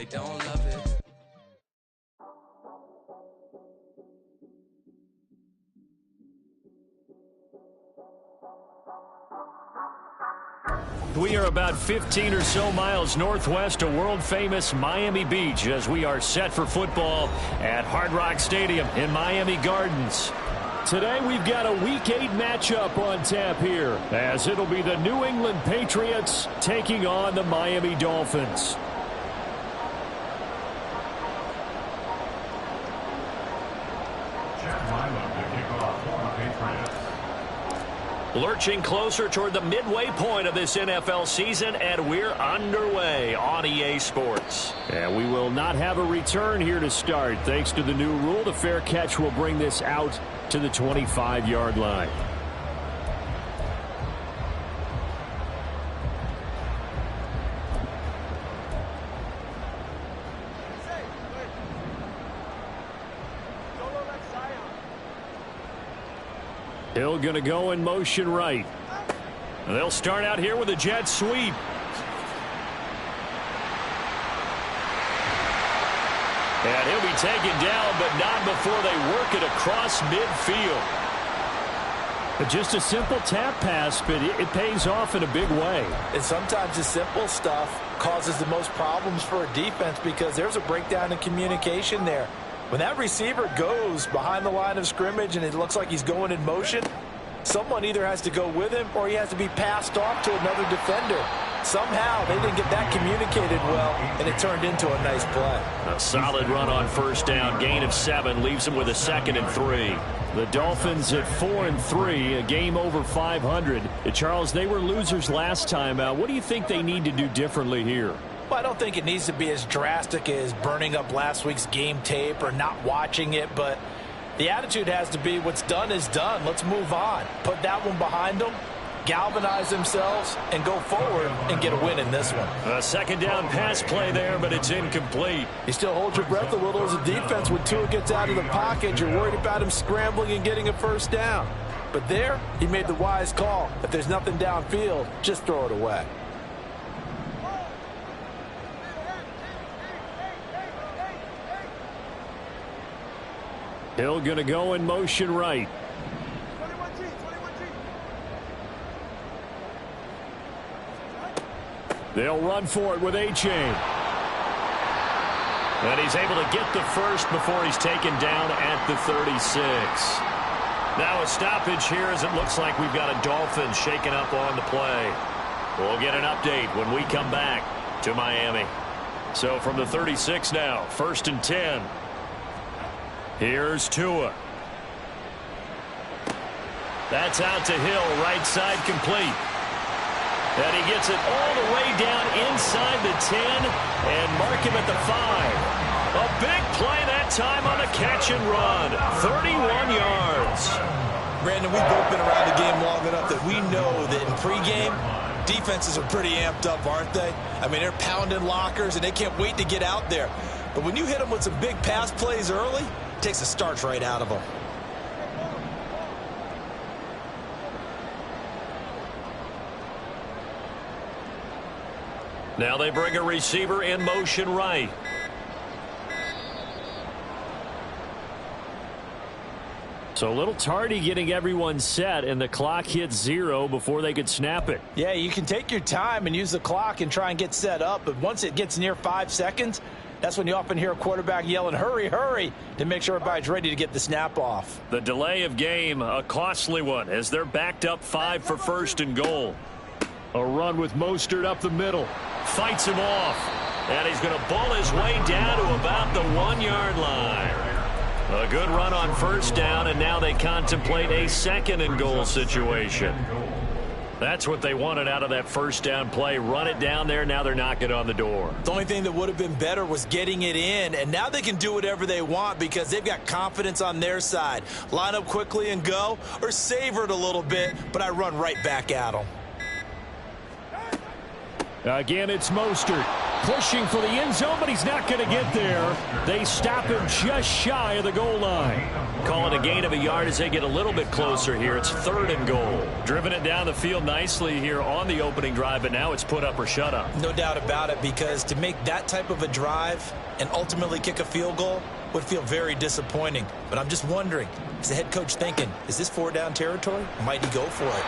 don't love it. We are about 15 or so miles northwest of world-famous Miami Beach as we are set for football at Hard Rock Stadium in Miami Gardens. Today we've got a Week 8 matchup on tap here as it'll be the New England Patriots taking on the Miami Dolphins. Lurching closer toward the midway point of this NFL season, and we're underway on EA Sports. And we will not have a return here to start. Thanks to the new rule, the fair catch will bring this out to the 25-yard line. Hill going to go in motion right. They'll start out here with a jet sweep. And he'll be taken down, but not before they work it across midfield. Just a simple tap pass, but it pays off in a big way. And sometimes the simple stuff causes the most problems for a defense because there's a breakdown in communication there. When that receiver goes behind the line of scrimmage and it looks like he's going in motion, someone either has to go with him or he has to be passed off to another defender. Somehow they didn't get that communicated well, and it turned into a nice play. A solid run on first down. Gain of 7 leaves him with a 2nd and 3. The Dolphins at 4-3, a game over 500. Charles, they were losers last time out. What do you think they need to do differently here? Well, I don't think it needs to be as drastic as burning up last week's game tape or not watching it, but the attitude has to be what's done is done. Let's move on. Put that one behind them, galvanize themselves, and go forward and get a win in this one. A 2nd down pass play there, but it's incomplete. You still hold your breath a little as a defense when Tua gets out of the pocket. You're worried about him scrambling and getting a first down. But there, he made the wise call. If there's nothing downfield, just throw it away. Hill going to go in motion right. They'll run for it with A-Chain. And he's able to get the first before he's taken down at the 36. Now a stoppage here as it looks like we've got a Dolphin shaken up on the play. We'll get an update when we come back to Miami. So from the 36 now, 1st and 10. Here's Tua. That's out to Hill, right side complete. And he gets it all the way down inside the 10 and mark him at the 5. A big play that time on the catch and run. 31 yards. Brandon, we've both been around the game long enough that we know that in pregame, defenses are pretty amped up, aren't they? I mean, they're pounding lockers and they can't wait to get out there. But when you hit them with some big pass plays early, it takes the starch right out of them. Now they bring a receiver in motion right. So a little tardy getting everyone set, and the clock hits 0 before they could snap it. Yeah, you can take your time and use the clock and try and get set up, but once it gets near 5 seconds, that's when you often hear a quarterback yelling, hurry, hurry, to make sure everybody's ready to get the snap off. The delay of game, a costly one, as they're backed up 5 for 1st and goal. A run with Mostert up the middle. Fights him off. And he's going to bull his way down to about the 1-yard line. A good run on first down, and now they contemplate a 2nd and goal situation. That's what they wanted out of that first down play. Run it down there. Now they're knocking on the door. The only thing that would have been better was getting it in, and now they can do whatever they want because they've got confidence on their side. Line up quickly and go, or savor it a little bit, but I run right back at them. Again, it's Mostert pushing for the end zone, but he's not going to get there. They stop him just shy of the goal line. Call it a gain of a yard as they get a little bit closer here. It's 3rd and goal. Driven it down the field nicely here on the opening drive, but now it's put up or shut up. No doubt about it, because to make that type of a drive and ultimately kick a field goal would feel very disappointing. But I'm just wondering, is the head coach thinking, is this 4-down territory? Might he go for it?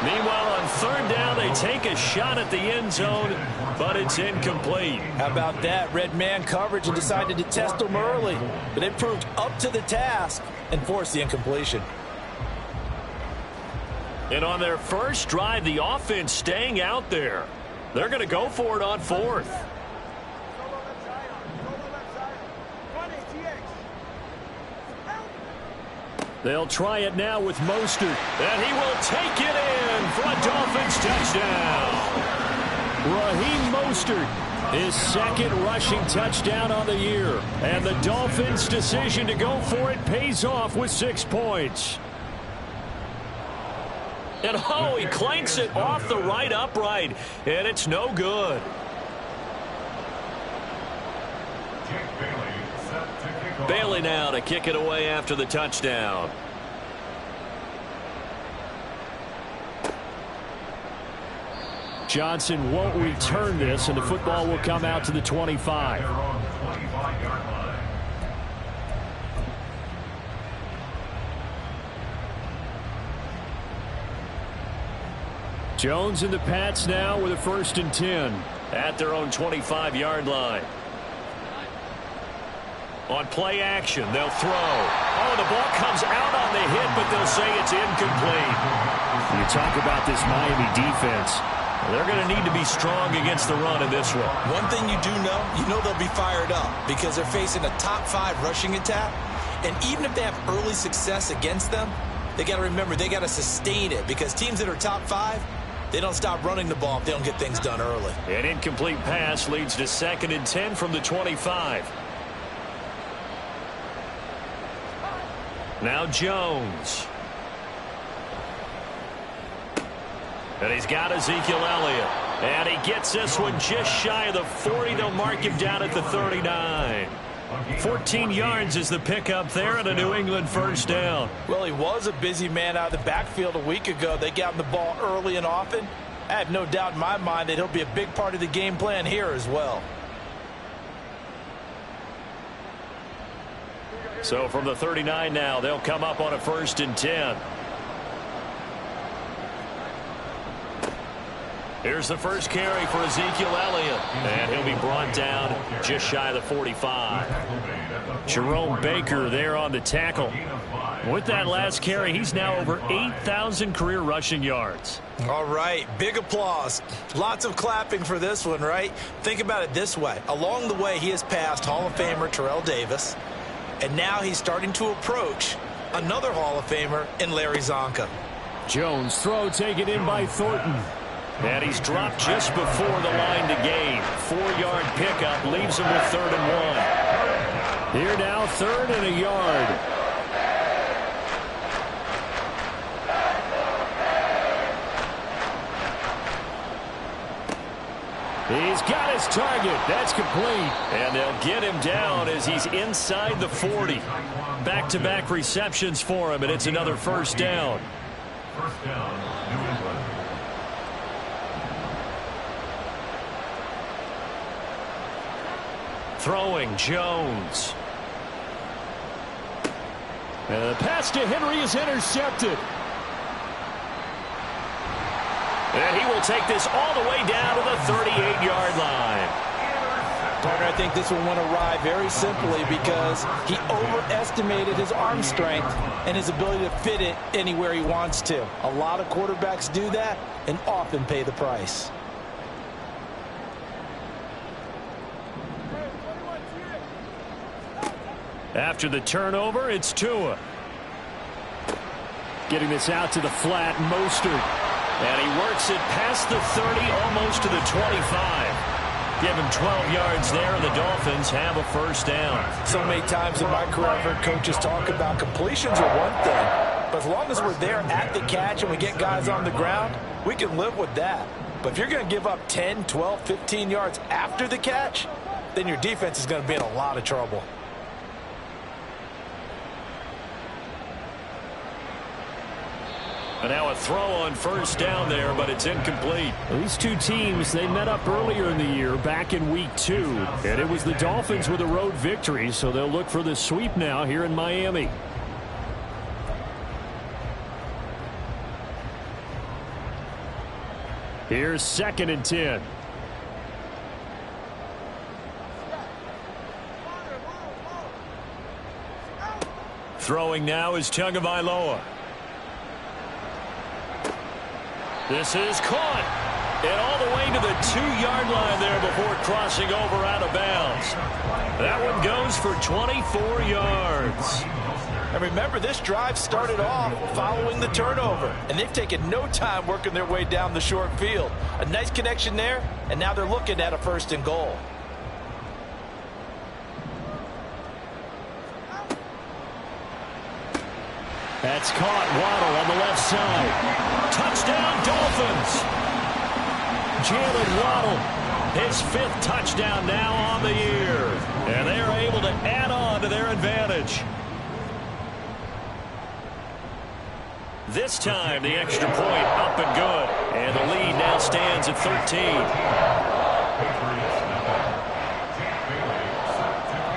Meanwhile, on 3rd down, they take a shot at the end zone, but it's incomplete. How about that? Red man coverage and decided to test them early. But it proved up to the task and forced the incompletion. And on their first drive, the offense staying out there. They're going to go for it on 4th. They'll try it now with Mostert, and he will take it in for a Dolphins touchdown. Raheem Mostert, his 2nd rushing touchdown on the year. And the Dolphins' decision to go for it pays off with 6 points. And oh, he clanks it off the right upright, and it's no good. Bailey now to kick it away after the touchdown. Johnson won't return this, and the football will come out to the 25. Jones and the Pats now with a 1st and 10 at their own 25-yard line. On play action, they'll throw. Oh, the ball comes out on the hit, but they'll say it's incomplete. When you talk about this Miami defense, they're going to need to be strong against the run in this one. One thing you do know they'll be fired up because they're facing a top 5 rushing attack. And even if they have early success against them, they got to remember they got to sustain it, because teams that are top 5, they don't stop running the ball if they don't get things done early. An incomplete pass leads to 2nd and 10 from the 25. Now Jones. And he's got Ezekiel Elliott. And he gets this one just shy of the 40. They'll mark him down at the 39. 14 yards is the pickup there and a New England 1st down. Well, he was a busy man out of the backfield a week ago. They got him the ball early and often. I have no doubt in my mind that he'll be a big part of the game plan here as well. So from the 39 now, they'll come up on a 1st and 10. Here's the first carry for Ezekiel Elliott, and he'll be brought down just shy of the 45. Jerome Baker there on the tackle. With that last carry, he's now over 8,000 career rushing yards. All right, big applause. Lots of clapping for this one, right? Think about it this way. Along the way, he has passed Hall of Famer Terrell Davis, and now he's starting to approach another Hall of Famer in Larry Zonka. Jones throw taken in by Thornton. And he's dropped just before the line to gain. 4-yard pickup leaves him with 3rd and 1. Here now, 3rd and a yard. He's got his target. That's complete. And they'll get him down as he's inside the 40. Back-to-back receptions for him, and it's another 1st down. First down, New England. Throwing Jones. And the pass to Henry is intercepted. And he will take this all the way down to the 38-yard line. Partner, I think this one went awry very simply because he overestimated his arm strength and his ability to fit it anywhere he wants to. A lot of quarterbacks do that and often pay the price. After the turnover, it's Tua. Getting this out to the flat, Mostert. And he works it past the 30, almost to the 25. Give him 12 yards there, and the Dolphins have a 1st down. So many times in my career, I've heard coaches talk about completions are one thing. But as long as we're there at the catch and we get guys on the ground, we can live with that. But if you're going to give up 10, 12, 15 yards after the catch, then your defense is going to be in a lot of trouble. And now a throw on first down there, but it's incomplete. These two teams, they met up earlier in the year, back in week 2. And it was the Dolphins with a road victory, so they'll look for the sweep now here in Miami. Here's 2nd and 10. Throwing now is Tagovailoa. This is caught. And all the way to the 2-yard line there before crossing over out of bounds. That one goes for 24 yards. And remember, this drive started off following the turnover. And they've taken no time working their way down the short field. A nice connection there, and now they're looking at a 1st and goal. That's caught. Waddle on the left side. Touchdown, Dolphins. Jalen Waddle, his 5th touchdown now on the year. And they are able to add on to their advantage. This time, the extra point up and good. And the lead now stands at 13.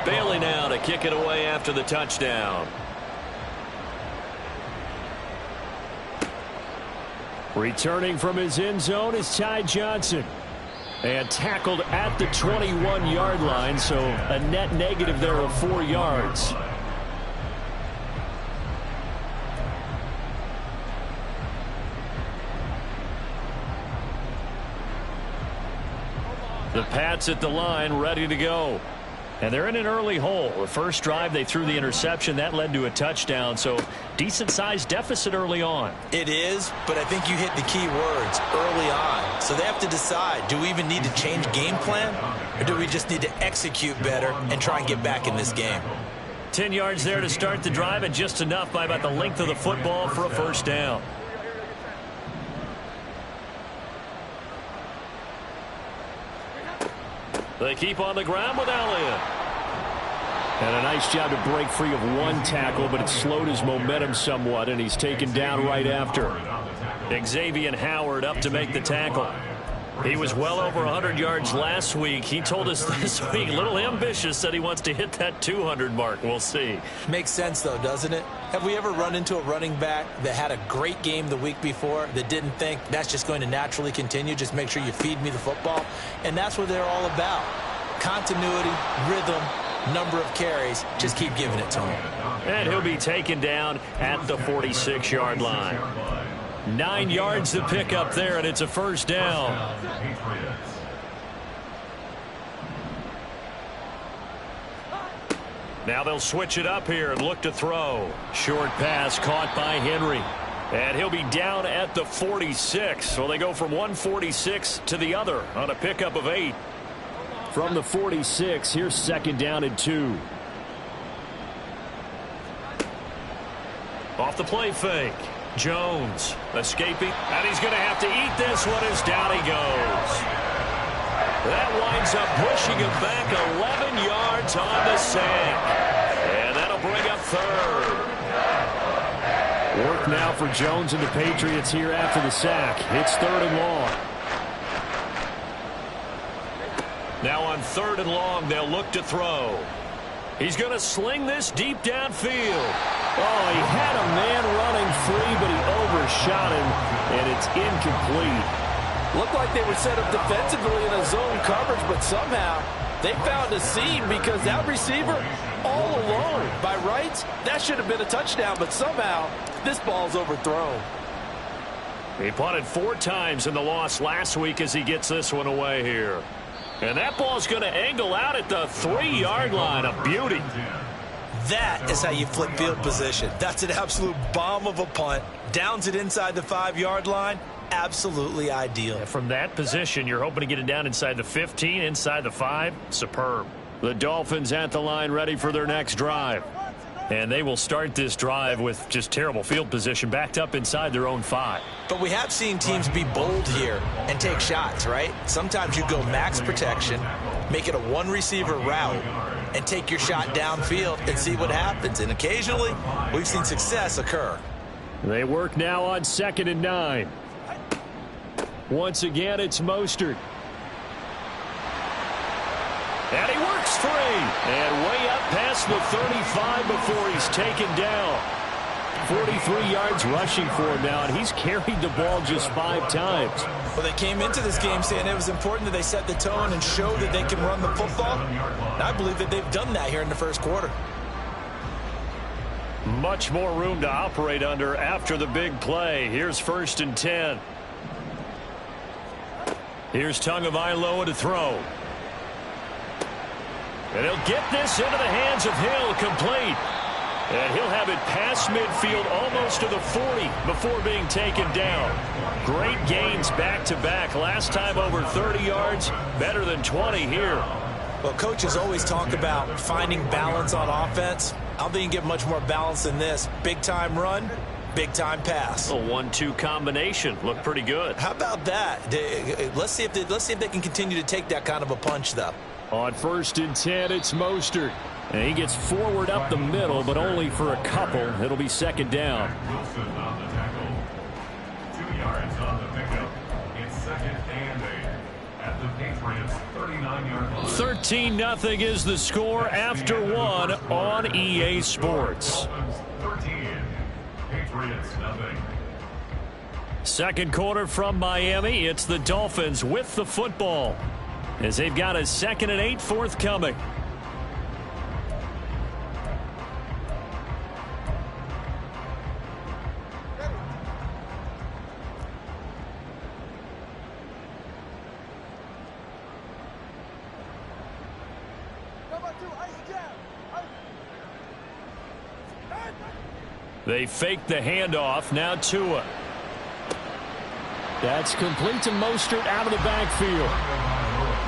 Bailey now to kick it away after the touchdown. Returning from his end zone is Ty Johnson. And tackled at the 21-yard line, so a net negative there of 4 yards. The Pats at the line, ready to go. And they're in an early hole. The first drive, they threw the interception. That led to a touchdown, so decent-sized deficit early on. It is, but I think you hit the key words early on. So they have to decide, do we even need to change game plan, or do we just need to execute better and try and get back in this game? 10 yards there to start the drive, and just enough by about the length of the football for a first down. They keep on the ground with Elliott. And a nice job to break free of one tackle, but it slowed his momentum somewhat, and he's taken down right after. Xavier Howard up to make the tackle. He was well over 100 yards last week. He told us this week, a little ambitious, that he wants to hit that 200 mark. We'll see. Makes sense, though, doesn't it? Have we ever run into a running back that had a great game the week before that didn't think that's just going to naturally continue? Just make sure you feed me the football. And that's what they're all about. Continuity, rhythm, number of carries. Just keep giving it to him. And he'll be taken down at the 46-yard line. 9 yards to pick up there, and it's a first down. Now they'll switch it up here and look to throw. Short pass caught by Henry. And he'll be down at the 46. So they go from 146 to the other on a pickup of 8. From the 46, here's 2nd down and 2. Off the play fake. Jones escaping, and he's going to have to eat this one as down he goes. That winds up pushing him back 11 yards on the sack. And that'll bring up 3rd. Work now for Jones and the Patriots here after the sack. It's 3rd and long. Now on 3rd and long, they'll look to throw. He's going to sling this deep downfield. Oh, he had a man running free, but he overshot him, and it's incomplete. Looked like they were set up defensively in a zone coverage, but somehow they found a seam because that receiver all alone. By rights, that should have been a touchdown, but somehow this ball's overthrown. He punted 4 times in the loss last week as he gets this one away here. And that ball's going to angle out at the 3-yard line. A beauty. That is how you flip field position. That's an absolute bomb of a punt. Downs it inside the 5-yard line. Absolutely ideal. From that position, you're hoping to get it down inside the 15, inside the 5. Superb. The Dolphins at the line, ready for their next drive. And they will start this drive with just terrible field position, backed up inside their own 5. But we have seen teams be bold here and take shots, right? Sometimes you go max protection, make it a one-receiver route, and take your shot downfield and see what happens. And occasionally, we've seen success occur. They work now on 2nd and 9. Once again, it's Mostert. And he works free. And way up past the 35 before he's taken down. 43 yards rushing for him now, and he's carried the ball just 5 times. Well, they came into this game saying it was important that they set the tone and show that they can run the football. And I believe that they've done that here in the first quarter. Much more room to operate under after the big play. Here's 1st and 10. Here's Tagovailoa to throw. And he'll get this into the hands of Hill, complete. And he'll have it past midfield almost to the 40 before being taken down. Great gains back-to-back. Last time over 30 yards, better than 20 here. Well, coaches always talk about finding balance on offense. I don't think you can get much more balance than this. Big-time run, big-time pass. A 1-2 combination. Looked pretty good. How about that? Let's see if they can continue to take that kind of a punch, though. On 1st and 10, it's Mostert. And he gets forward up the middle, but only for a couple. It'll be 2nd down. Wilson on the tackle. 2 yards on the pickup. It's 2nd and 8 at the Patriots 39-yard line. 13-0 is the score after 1 on EA Sports. Dolphins 13. Patriots nothing. Second quarter from Miami. It's the Dolphins with the football, as they've got a 2nd and 8 forthcoming. They fake the handoff. Now Tua. That's complete to Mostert out of the backfield.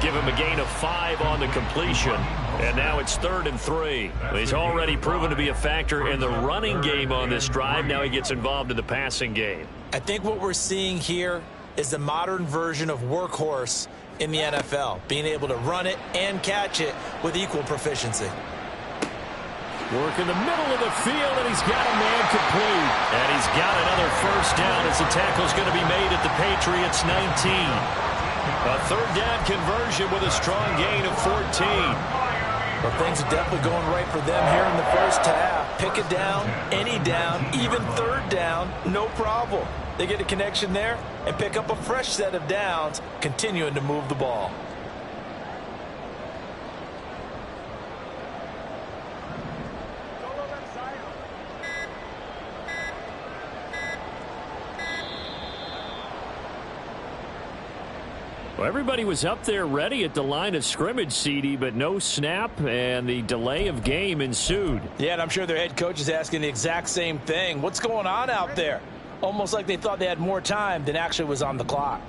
Give him a gain of 5 on the completion. And now it's 3rd and 3. He's already proven to be a factor in the running game on this drive. Now he gets involved in the passing game. I think what we're seeing here is the modern version of workhorse in the NFL, being able to run it and catch it with equal proficiency. Work in the middle of the field, and he's got a man complete. And he's got another first down as the tackle's going to be made at the Patriots 19. A 3rd down conversion with a strong gain of 14. Well, things are definitely going right for them here in the first half. Pick it down, any down, even 3rd down, no problem. They get a connection there and pick up a fresh set of downs, continuing to move the ball. Well, everybody was up there ready at the line of scrimmage, CD, but no snap, and the delay of game ensued. Yeah, and I'm sure their head coach is asking the exact same thing. What's going on out there? Almost like they thought they had more time than actually was on the clock.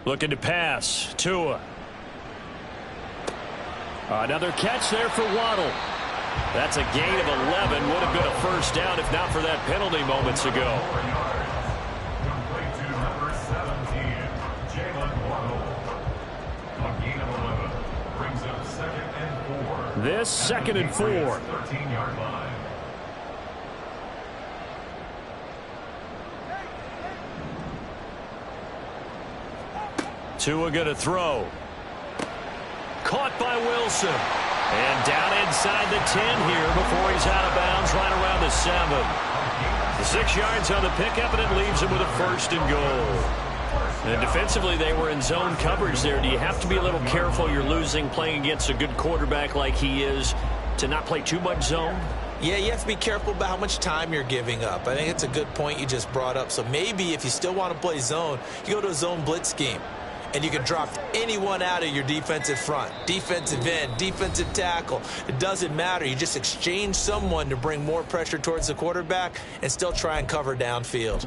Looking to pass. Tua. Another catch there for Waddle. That's a gain of 11. Would have been a first down if not for that penalty moments ago. This 2nd and 4. 13-yard line. Tua going to throw. Caught by Wilson. And down inside the 10 here before he's out of bounds right around the 7. The 6 yards on the pickup, and it leaves him with a 1st and goal. And defensively, they were in zone coverage there. Do you have to be a little careful? You're losing, playing against a good quarterback like he is, to not play too much zone? Yeah, you have to be careful about how much time you're giving up. I think it's a good point you just brought up. So maybe if you still want to play zone, you go to a zone blitz scheme. And you can drop anyone out of your defensive front. Defensive end, defensive tackle. It doesn't matter. You just exchange someone to bring more pressure towards the quarterback and still try and cover downfield.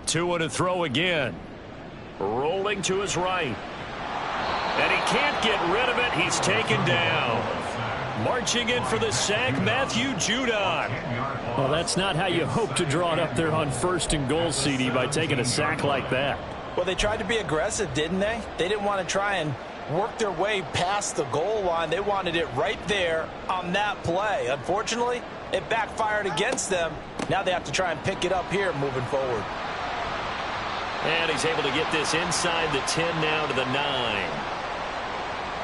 Tua to throw again. Rolling to his right. And he can't get rid of it. He's taken down. Marching in for the sack, Matthew Judon. Well, that's not how you hope to draw it up there on 1st and goal, CD, by taking a sack like that. Well, they tried to be aggressive, didn't they? They didn't want to try and work their way past the goal line. They wanted it right there on that play. Unfortunately, it backfired against them. Now they have to try and pick it up here moving forward. And he's able to get this inside the 10 now to the 9.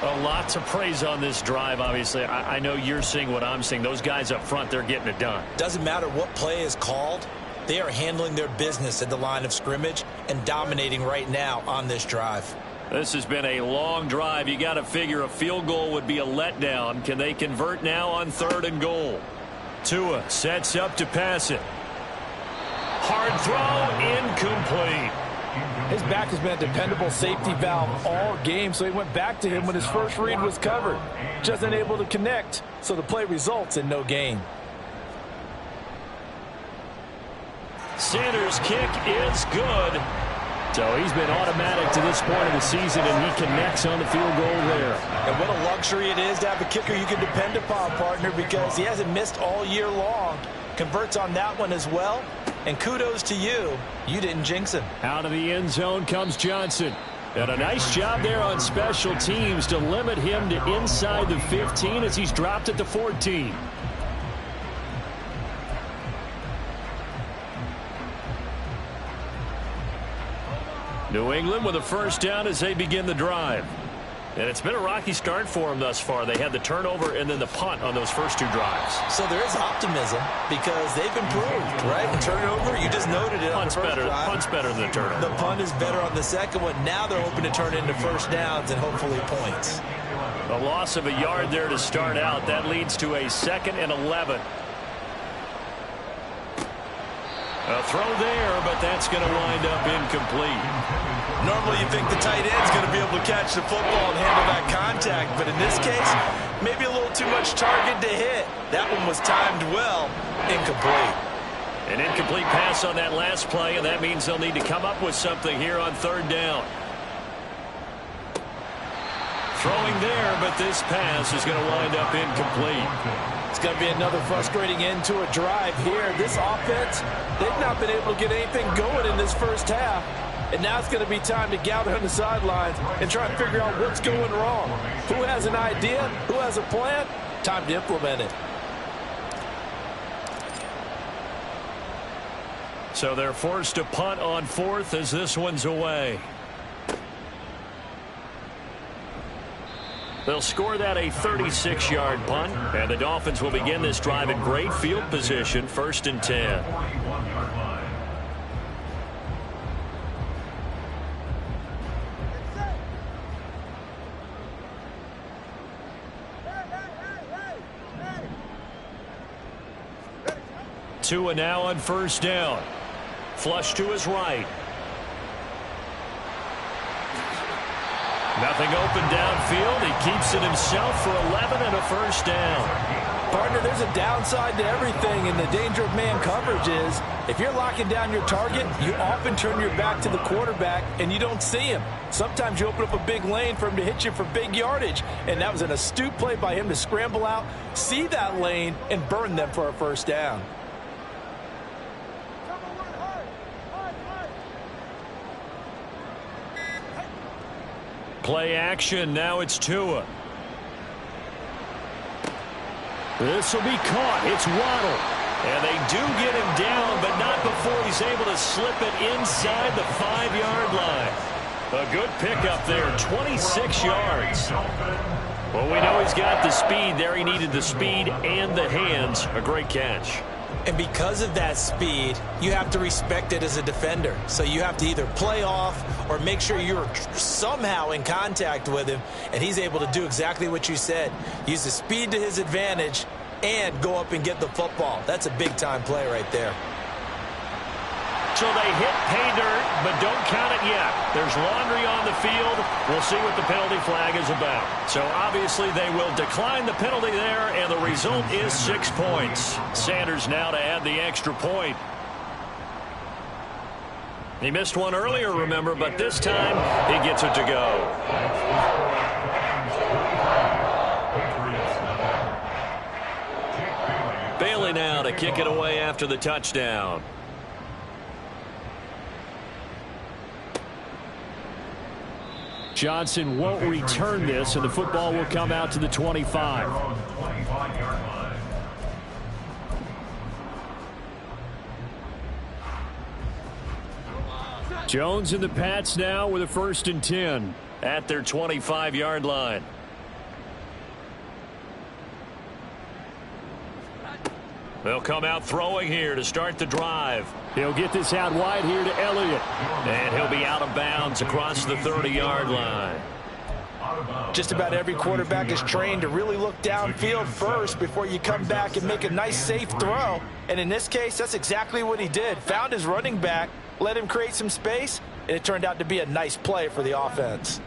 A lot to praise on this drive, obviously. I know you're seeing what I'm seeing. Those guys up front, they're getting it done. Doesn't matter what play is called. They are handling their business at the line of scrimmage and dominating right now on this drive. This has been a long drive. You got to figure a field goal would be a letdown. Can they convert now on 3rd and goal? Tua sets up to pass it. Hard throw, incomplete. His back has been a dependable safety valve all game, so he went back to him when his first read was covered. Just unable to connect, so the play results in no gain. Sanders' kick is good. So he's been automatic to this point of the season, and he connects on the field goal there. And what a luxury it is to have a kicker you can depend upon, partner, because he hasn't missed all year long. Converts on that one as well. And kudos to you. You didn't jinx him. Out of the end zone comes Johnson. And a nice job there on special teams to limit him to inside the 15 as he's dropped it to 14. New England with a first down as they begin the drive. And it's been a rocky start for them thus far. They had the turnover and then the punt on those first 2 drives. So there is optimism because they've improved, right? The turnover, you just noted it on the first drive. Punt's better than the turnover. The punt is better on the second one. Now they're hoping to turn into first downs and hopefully points. A loss of a yard there to start out. That leads to a 2nd and 11. A throw there, but that's going to wind up incomplete. Normally you think the tight end's going to be able to catch the football and handle that contact, but in this case, maybe a little too much target to hit. That one was timed well. Incomplete. An incomplete pass on that last play, and that means they'll need to come up with something here on 3rd down. Throwing there, but this pass is going to wind up incomplete. It's going to be another frustrating end to a drive here. This offense, they've not been able to get anything going in this first half. And now it's going to be time to gather on the sidelines and try and figure out what's going wrong. Who has an idea? Who has a plan? Time to implement it. So they're forced to punt on 4th as this one's away. They'll score that a 36-yard punt, and the Dolphins will begin this drive in great field position, 1st and 10. Tua now on 1st down. Flush to his right. Nothing open downfield. He keeps it himself for 11 and a first down. Partner, there's a downside to everything, and the danger of man coverage is if you're locking down your target, you often turn your back to the quarterback and you don't see him. Sometimes you open up a big lane for him to hit you for big yardage, and that was an astute play by him to scramble out, see that lane, and burn them for a first down. Play action. Now it's Tua. This will be caught. It's Waddle. And they do get him down, but not before he's able to slip it inside the 5-yard line. A good pickup there, 26 yards. Well, we know he's got the speed there. He needed the speed and the hands. A great catch. And because of that speed, you have to respect it as a defender. So you have to either play off or make sure you're somehow in contact with him. And he's able to do exactly what you said. Use the speed to his advantage and go up and get the football. That's a big-time play right there. So they hit pay dirt, but don't count it yet. There's laundry on the field. We'll see what the penalty flag is about. So obviously they will decline the penalty there, and the result is 6 points. Sanders now to add the extra point. He missed one earlier, remember, but this time he gets it to go. Bailey now to kick it away after the touchdown. Johnson won't return this, and the football will come out to the 25. Jones and the Pats now with a 1st and 10 at their 25-yard line. They'll come out throwing here to start the drive. He'll get this out wide here to Elliott. And he'll be out of bounds across the 30-yard line. Just about every quarterback is trained to really look downfield first before you come back and make a nice, safe throw. And in this case, that's exactly what he did. Found his running back, let him create some space, and it turned out to be a nice play for the offense.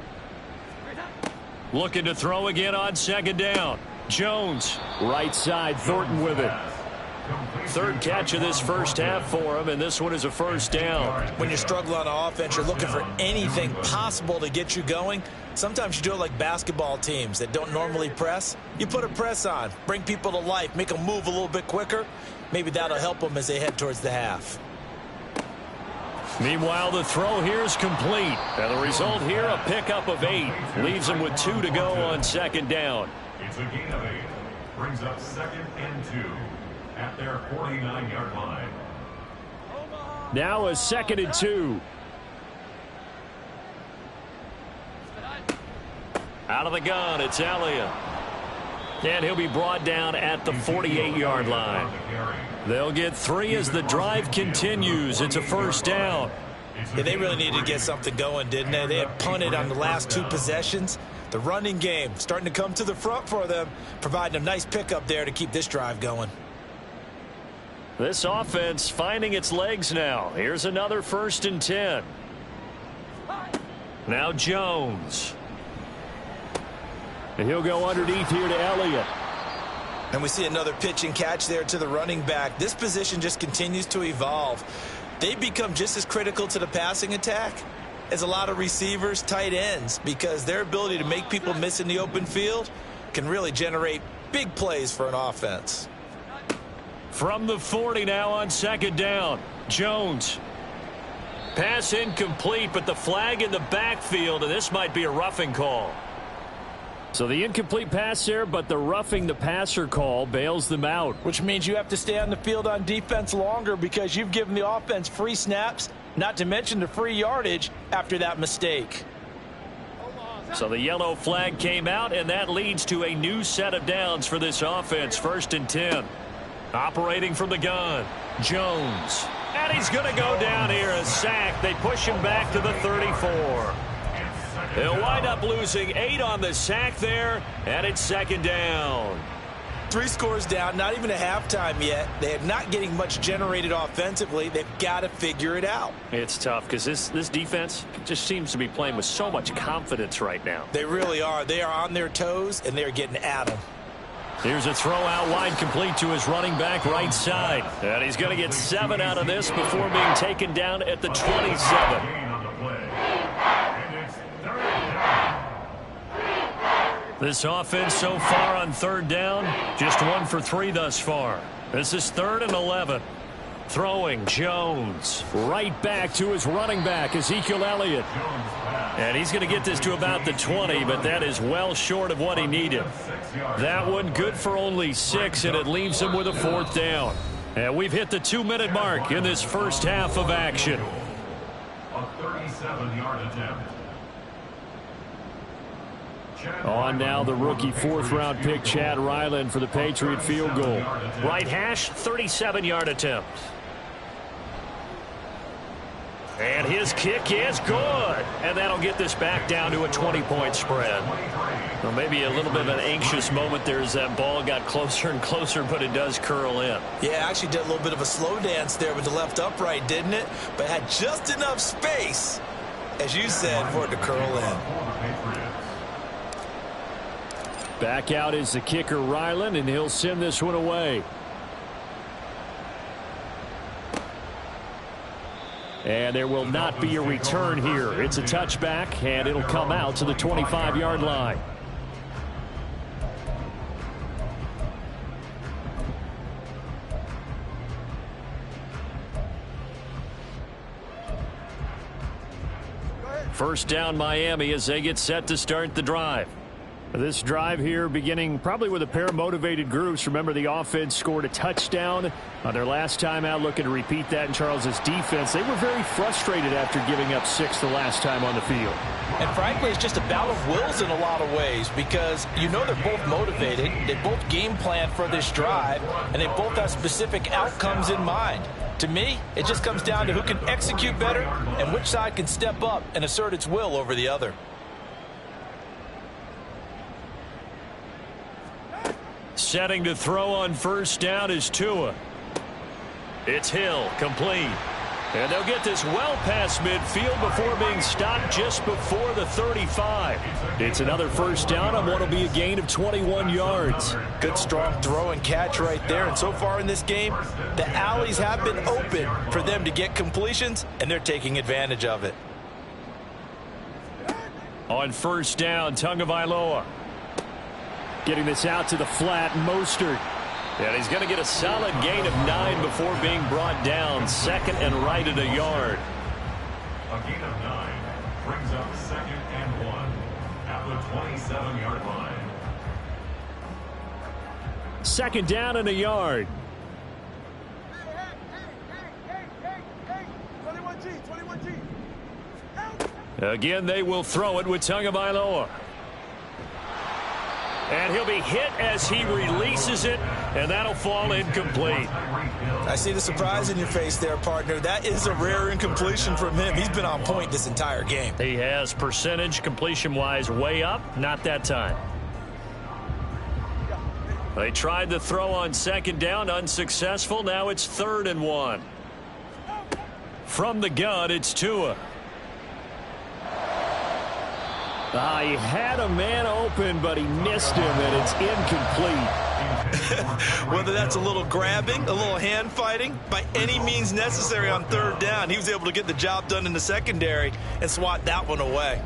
Looking to throw again on 2nd down. Jones. Right side, Thornton with it. 3rd catch of this first half for him, and this one is a 1st down. When you're struggling on offense, you're looking for anything possible to get you going. Sometimes you do it like basketball teams that don't normally press. You put a press on, bring people to life, make them move a little bit quicker. Maybe that'll help them as they head towards the half. Meanwhile, the throw here is complete. And the result here, a pickup of 8. Leaves them with 2 to go on 2nd down. It's a gain of 8. Brings up 2nd and 2 at their 49-yard line. Now a 2nd and 2. Out of the gun, it's Elliott. And he'll be brought down at the 48-yard line. They'll get 3 as the drive continues. It's a 1st down. Yeah, they really needed to get something going, didn't they? They had punted on the last 2 possessions. The running game starting to come to the front for them, providing a nice pickup there to keep this drive going. This offense finding its legs now. Here's another 1st and 10. Now Jones. And he'll go underneath here to Elliott. And we see another pitch and catch there to the running back. This position just continues to evolve. They become just as critical to the passing attack as a lot of receivers, tight ends, because their ability to make people miss in the open field can really generate big plays for an offense. From the 40 now on 2nd down. Jones. Pass incomplete, but the flag in the backfield, and this might be a roughing call. So the incomplete pass there, but the roughing the passer call bails them out. Which means you have to stay on the field on defense longer because you've given the offense free snaps, not to mention the free yardage after that mistake. So the yellow flag came out, and that leads to a new set of downs for this offense. 1st and 10. Operating from the gun. Jones. And he's going to go down here, a sack. They push him back to the 34. They'll wind up losing 8 on the sack there, and it's 2nd down. 3 scores down, not even a halftime yet. They're not getting much generated offensively. They've got to figure it out. It's tough because this defense just seems to be playing with so much confidence right now. They really are. They are on their toes, and they're getting at them. Here's a throw out wide, complete to his running back right side. And he's going to get 7 out of this before being taken down at the 27. This offense so far on 3rd down, just 1 for 3 thus far. This is 3rd and 11. Throwing, Jones. Right back to his running back, Ezekiel Elliott. And he's going to get this to about the 20, but that is well short of what he needed. That one good for only 6, and it leaves him with a 4th down. And we've hit the 2-minute mark in this first half of action. A 37-yard attempt. On now the rookie 4th-round pick Chad Ryland for the Patriot field goal. Right hash, 37-yard attempt. And his kick is good. And that'll get this back down to a 20-point spread. Well, maybe a little bit of an anxious moment there as that ball got closer and closer, but it does curl in. Yeah, actually did a little bit of a slow dance there with the left upright, didn't it? But had just enough space, as you said, for it to curl in. Back out is the kicker, Ryland, and he'll send this one away. And there will not be a return here. It's a touchback, and it'll come out to the 25-yard line. First down, Miami, as they get set to start the drive. This drive here beginning probably with a pair of motivated groups. Remember, the offense scored a touchdown on their last time out. Looking to repeat that in Charles's defense. They were very frustrated after giving up 6 the last time on the field. And frankly, it's just a battle of wills in a lot of ways, because you know they're both motivated. They both game plan for this drive, and they both have specific outcomes in mind. To me, it just comes down to who can execute better and which side can step up and assert its will over the other. Setting to throw on first down is Tua. It's Hill, complete. And they'll get this well past midfield before being stopped just before the 35. It's another first down on what will be a gain of 21 yards. Good strong throw and catch right there. And so far in this game, the alleys have been open for them to get completions, and they're taking advantage of it. On first down, Tagovailoa. Getting this out to the flat, Mostert. And he's going to get a solid gain of 9 before being brought down. Second and right at a yard. A gain of 9 brings up 2nd and 1 at the 27-yard line. Second down and a yard. Again, they will throw it with Tagovailoa. And he'll be hit as he releases it, and that'll fall incomplete. I see the surprise in your face there, partner. That is a rare incompletion from him. He's been on point this entire game. He has percentage completion-wise way up, not that time. They tried the throw on second down, unsuccessful. Now it's 3rd and 1. From the gun, it's Tua. He had a man open, but he missed him, and it's incomplete. Whether that's a little grabbing, a little hand fighting, by any means necessary on 3rd down, he was able to get the job done in the secondary and swat that one away.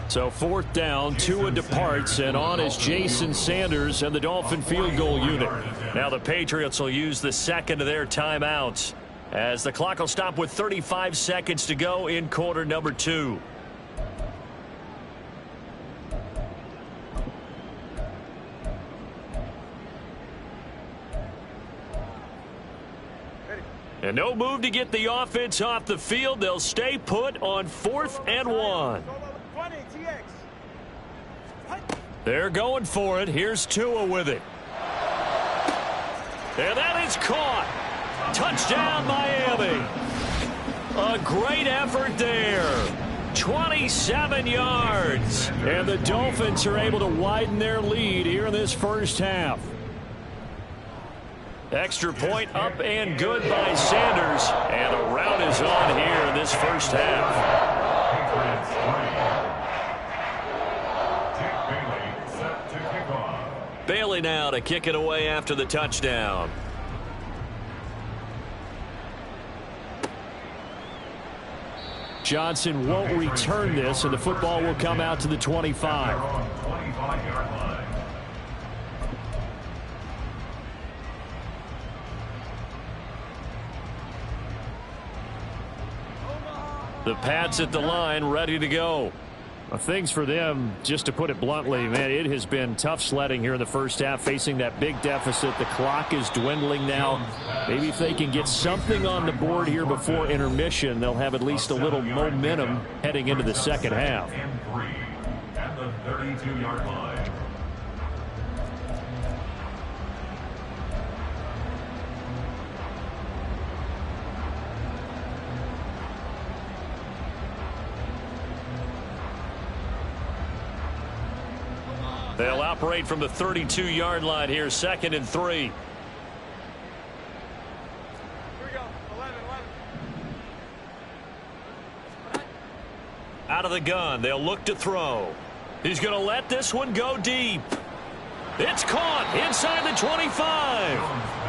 So 4th down, Tua departs, and on is Jason Sanders and the Dolphin field goal unit. Now the Patriots will use the second of their timeouts, as the clock will stop with 35 seconds to go in quarter number 2. And no move to get the offense off the field. They'll stay put on 4th and 1. They're going for it. Here's Tua with it. And that is caught. Touchdown, Miami. A great effort there. 27 yards. And the Dolphins are able to widen their lead here in this first half. Extra point up and good by Sanders. And a rout is on here in this first half. Bailey now to kick it away after the touchdown. Johnson won't return this, and the football will come out to the 25. The Pats at the line, ready to go. Things for them, just to put it bluntly, man, it has been tough sledding here in the first half, facing that big deficit. The clock is dwindling now. Maybe if they can get something on the board here before intermission, they'll have at least a little momentum heading into the second half. At the 32-yard line. They'll operate from the 32-yard line here, 2nd and 3. Here we go. 11. Out of the gun, they'll look to throw. He's going to let this one go deep. It's caught inside the 25.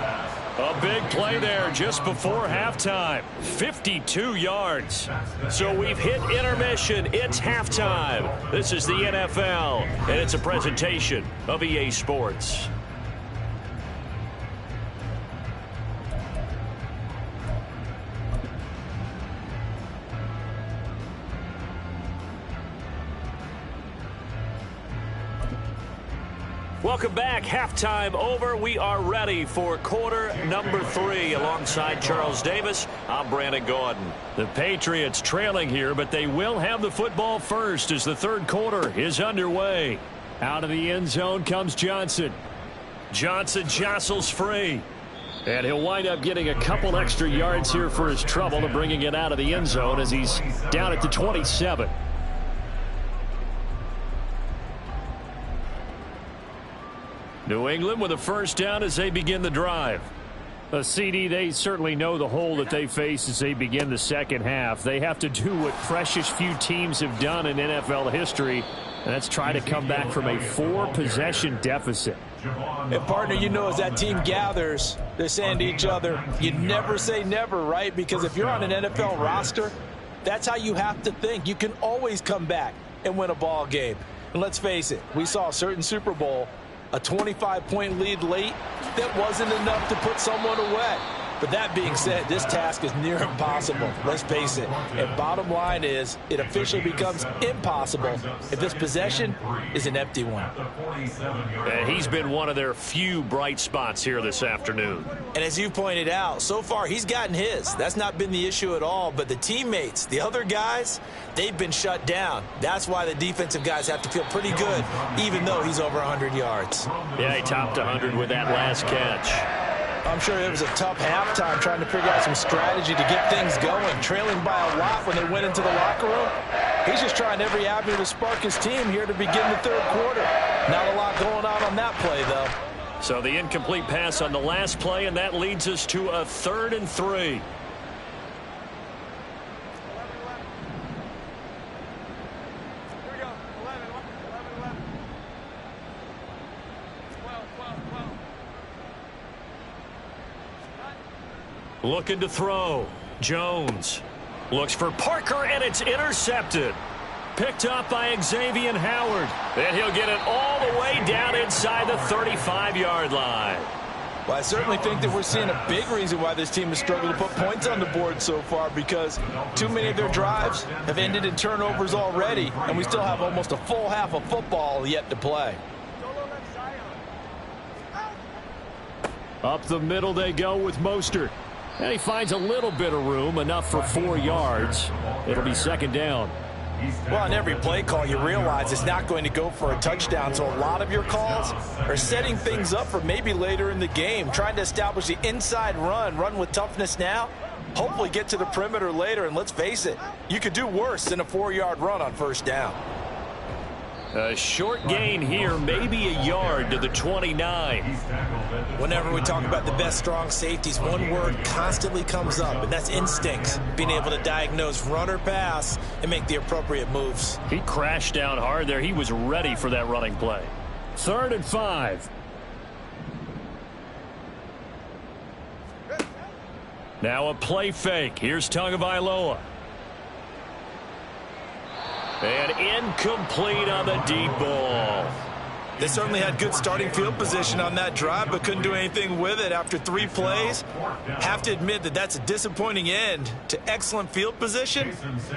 A big play there just before halftime. 52 yards. So we've hit intermission. It's halftime. This is the NFL, and it's a presentation of EA Sports. Welcome back. Halftime over. We are ready for quarter number 3. Alongside Charles Davis, I'm Brandon Gordon. The Patriots trailing here, but they will have the football first as the third quarter is underway. Out of the end zone comes Johnson. Johnson jostles free. And he'll wind up getting a couple extra yards here for his trouble to bringing it out of the end zone as he's down at the 27. New England with a first down as they begin the drive. A CD, they certainly know the hole that they face as they begin the second half. They have to do what precious few teams have done in NFL history, and that's try to come back from a 4-possession deficit. And, partner, you know, as that team gathers, they're saying to each other, you never say never, right? Because if you're on an NFL roster, that's how you have to think. You can always come back and win a ball game. And let's face it, we saw a certain Super Bowl, a 25-point lead late, that wasn't enough to put someone away. But that being said, this task is near impossible. Let's face it. And bottom line is, it officially becomes impossible if this possession is an empty one. And he's been one of their few bright spots here this afternoon. And as you pointed out, so far he's gotten his. That's not been the issue at all. But the teammates, the other guys, they've been shut down. That's why the defensive guys have to feel pretty good, even though he's over 100 yards. Yeah, he topped 100 with that last catch. I'm sure it was a tough halftime trying to figure out some strategy to get things going, trailing by a lot when they went into the locker room. He's just trying every avenue to spark his team here to begin the third quarter. Not a lot going on that play, though. So the incomplete pass on the last play, and that leads us to a 3rd and 3. Looking to throw. Jones looks for Parker, and it's intercepted. Picked up by Xavier Howard. And he'll get it all the way down inside the 35-yard line. Well, I certainly think that we're seeing a big reason why this team has struggled to put points on the board so far, because too many of their drives have ended in turnovers already, and we still have almost a full half of football yet to play. Up the middle they go with Mostert. And he finds a little bit of room, enough for 4 yards. It'll be 2nd down. Well, on every play call, you realize it's not going to go for a touchdown, so a lot of your calls are setting things up for maybe later in the game, trying to establish the inside run with toughness now, hopefully get to the perimeter later, and let's face it, you could do worse than a 4-yard run on first down. A short gain here, maybe a yard to the 29. Whenever we talk about the best strong safeties, one word constantly comes up, and that's instincts. Being able to diagnose run or pass and make the appropriate moves. He crashed down hard there. He was ready for that running play. 3rd and 5. Now a play fake. Here's Tagovailoa. And incomplete on the deep ball. They certainly had good starting field position on that drive, but couldn't do anything with it after 3 plays. Have to admit that that's a disappointing end to excellent field position.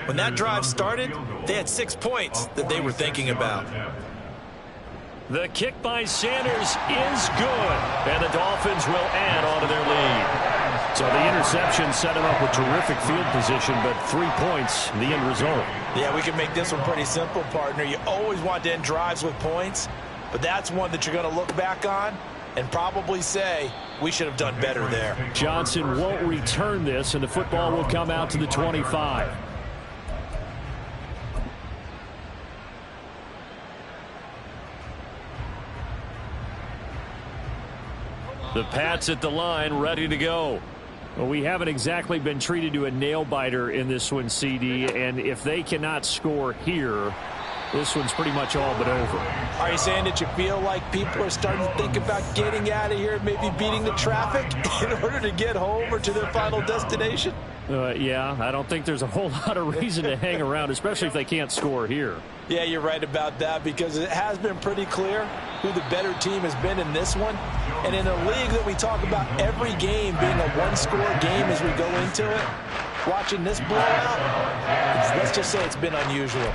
When that drive started, they had 6 points that they were thinking about. The kick by Sanders is good, and the Dolphins will add on to their lead. So the interception set him up with terrific field position, but 3 points, the end result. Yeah, we can make this one pretty simple, partner. You always want to end drives with points, but that's one that you're going to look back on and probably say, we should have done better there. Johnson won't return this, and the football will come out to the 25. The Pats at the line, ready to go. Well, we haven't exactly been treated to a nail-biter in this one, CD, and if they cannot score here, this one's pretty much all but over. Are you saying that you feel like people are starting to think about getting out of here, maybe beating the traffic in order to get home or to their final destination? Yeah, I don't think there's a whole lot of reason to hang around, especially if they can't score here. Yeah, you're right about that, because it has been pretty clear who the better team has been in this one. And in a league that we talk about every game being a one-score game as we go into it, watching this blowout, let's just say it's been unusual.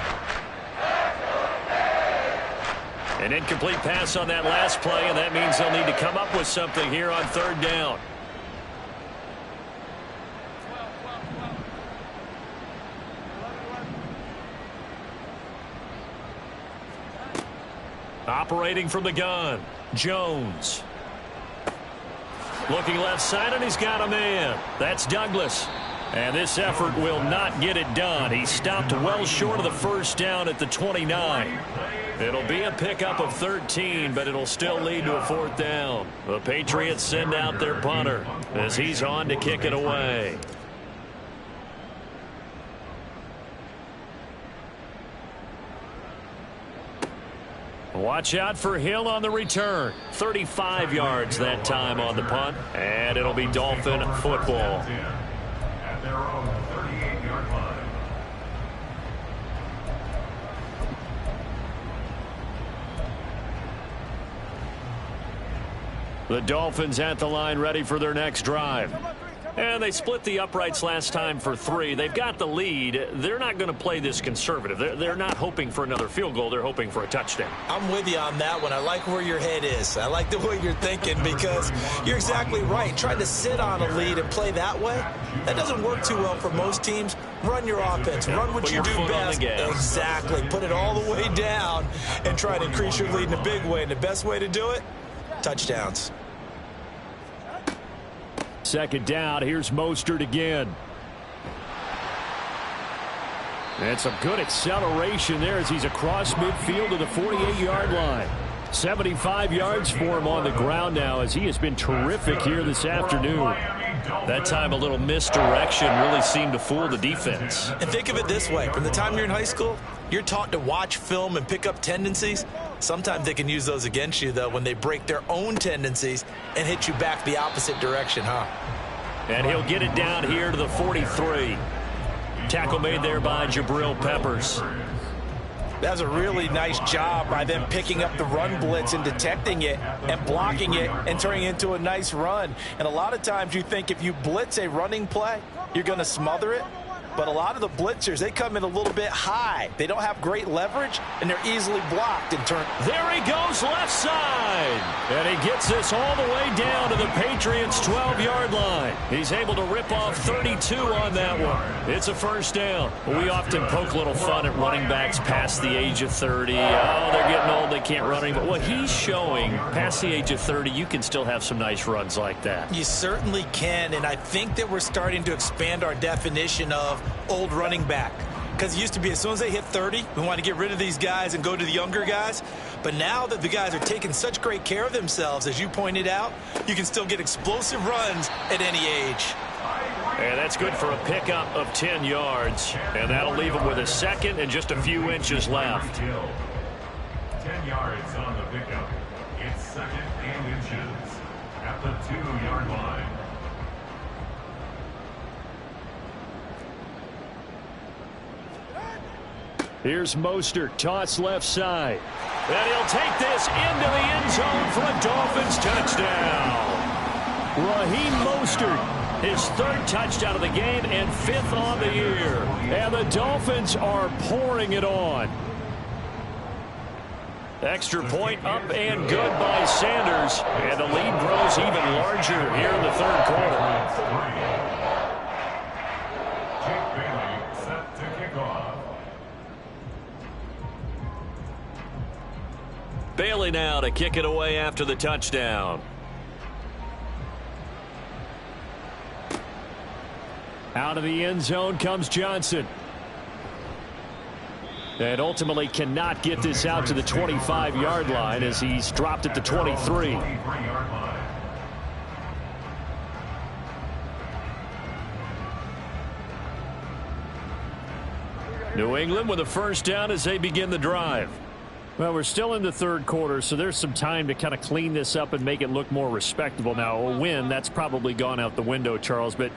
An incomplete pass on that last play, and that means they'll need to come up with something here on third down. Operating from the gun, Jones. Looking left side, and he's got a man. That's Douglas. And this effort will not get it done. He stopped well short of the first down at the 29. It'll be a pickup of 13, but it'll still lead to a fourth down. The Patriots send out their punter as he's on to kick it away. Watch out for Hill on the return. 35 yards that time on the punt, and it'll be Dolphin football. At their own 38-yard line. The Dolphins at the line, ready for their next drive. And they split the uprights last time for 3. They've got the lead. They're not going to play this conservative. They're not hoping for another field goal. They're hoping for a touchdown. I'm with you on that one. I like where your head is. I like the way you're thinking, because you're exactly right. Trying to sit on a lead and play that way, that doesn't work too well for most teams. Run your offense. Run what you do best. Exactly. Put it all the way down and try to increase your lead in a big way. And the best way to do it, touchdowns. Second down, here's Mostert again. And some good acceleration there as he's across midfield to the 48-yard line. 75 yards for him on the ground now, as he has been terrific here this afternoon. That time a little misdirection really seemed to fool the defense. And think of it this way. From the time you're in high school, you're taught to watch film and pick up tendencies. Sometimes they can use those against you, though, when they break their own tendencies and hit you back the opposite direction, huh? And he'll get it down here to the 43. Tackle made there by Jabril Peppers. That was a really nice job by them picking up the run blitz and detecting it and blocking it and turning it into a nice run. And a lot of times you think if you blitz a running play, you're going to smother it. But a lot of the blitzers, they come in a little bit high. They don't have great leverage, and they're easily blocked and turned. There he goes left side. And he gets this all the way down to the Patriots' 12-yard line. He's able to rip off 32 on that one. It's a first down. We often poke a little fun at running backs past the age of 30. Oh, they're getting old, they can't run anymore. Well, he's showing past the age of 30, you can still have some nice runs like that. You certainly can, and I think that we're starting to expand our definition of old running back. Because it used to be as soon as they hit 30, we want to get rid of these guys and go to the younger guys. But now that the guys are taking such great care of themselves, as you pointed out, you can still get explosive runs at any age. And that's good for a pickup of 10 yards. And that'll leave him with a second and just a few inches left. 10 yards on the pickup. It's second and inches at the 2-yard line. Here's Mostert, toss left side. And he'll take this into the end zone for a Dolphins touchdown. Raheem Mostert, His third touchdown of the game and 5th on the year. and the Dolphins are pouring it on. Extra point up and good by Sanders. And the lead grows even larger here in the third quarter. Jake Bailey set to kick off. Bailey now to kick it away after the touchdown. Out of the end zone comes Johnson. And ultimately cannot get this out to the 25-yard line as he's dropped at the 23. New England with a first down as they begin the drive. Well, we're still in the third quarter, so there's some time to kind of clean this up and make it look more respectable. Now, a win, that's probably gone out the window, Charles, but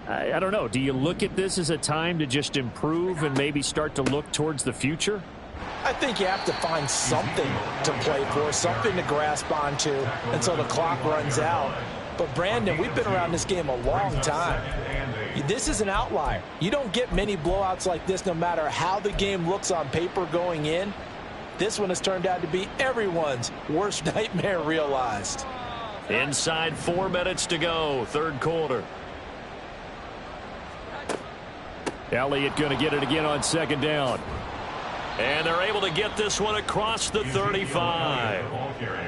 I don't know. Do you look at this as a time to just improve and maybe start to look towards the future? I think you have to find something to play for, something to grasp onto until the clock runs out. But, Brandon, we've been around this game a long time. This is an outlier. You don't get many blowouts like this no matter how the game looks on paper going in. This one has turned out to be everyone's worst nightmare realized. Inside 4 minutes to go, third quarter. Elliott going to get it again on second down. And they're able to get this one across the 35.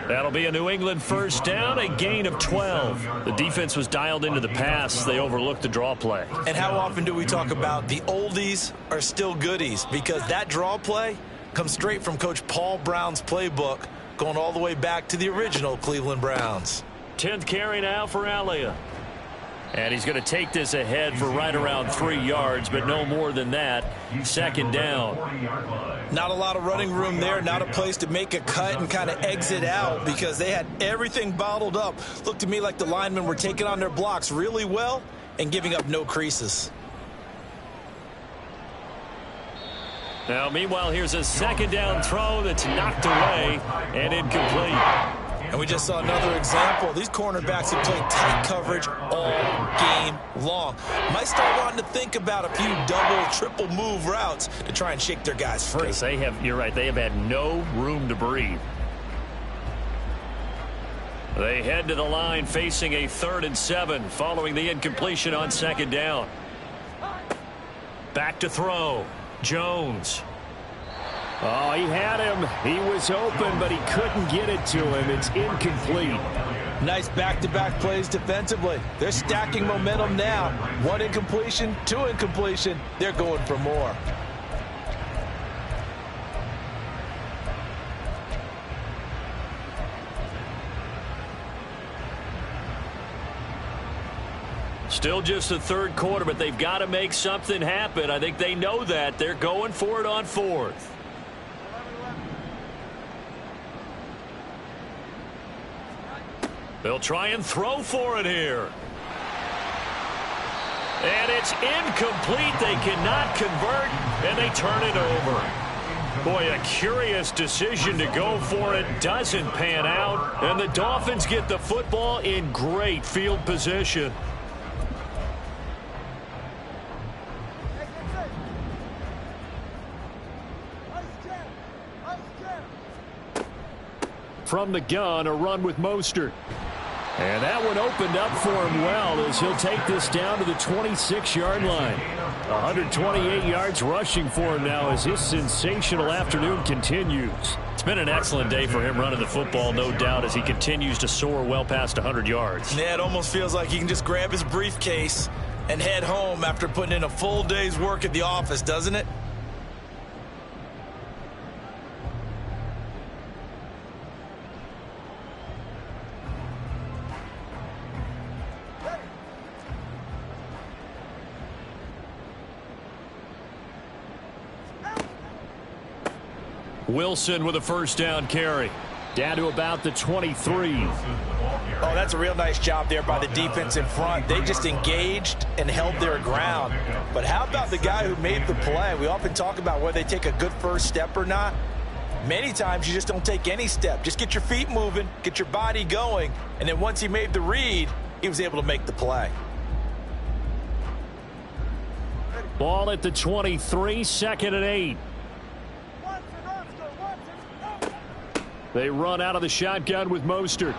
That'll be a New England first down, a gain of 12. The defense was dialed into the pass. They overlooked the draw play. And how often do we talk about the oldies are still goodies? Because that draw play comes straight from Coach Paul Brown's playbook, going all the way back to the original Cleveland Browns. 10th carry now for Elliott. And he's going to take this ahead for right around 3 yards, but no more than that. Second down. Not a lot of running room there, not a place to make a cut and kind of exit out because they had everything bottled up. Looked to me like the linemen were taking on their blocks really well and giving up no creases. Now, meanwhile, here's a second down throw that's knocked away and incomplete. And we just saw another example. These cornerbacks have played tight coverage all game long. Might start wanting to think about a few double, triple move routes to try and shake their guys free. Because they have, you're right, they have had no room to breathe. They head to the line facing a 3rd and 7 following the incompletion on second down. Back to throw. Jones. Oh, he had him. He was open, but he couldn't get it to him. It's incomplete. Nice back-to-back plays defensively. They're stacking momentum now. 1 incompletion, 2 incompletion. They're going for more. Still just the third quarter, but they've got to make something happen. I think they know that. They're going for it on 4th. They'll try and throw for it here. And it's incomplete. They cannot convert, and they turn it over. Boy, a curious decision to go for it. Doesn't pan out, and the Dolphins get the football in great field position. From the gun, a run with Mostert. And that one opened up for him well as he'll take this down to the 26-yard line. 128 yards rushing for him now as his sensational afternoon continues. It's been an excellent day for him running the football, no doubt, as he continues to soar well past 100 yards. Yeah, it almost feels like he can just grab his briefcase and head home after putting in a full day's work at the office, doesn't it? Wilson with a first down carry. Down to about the 23. Oh, that's a real nice job there by the defense in front. They just engaged and held their ground. But how about the guy who made the play? We often talk about whether they take a good first step or not. Many times you just don't take any step. Just get your feet moving, get your body going, and then once he made the read, he was able to make the play. Ball at the 23, 2nd and 8. They run out of the shotgun with Mostert.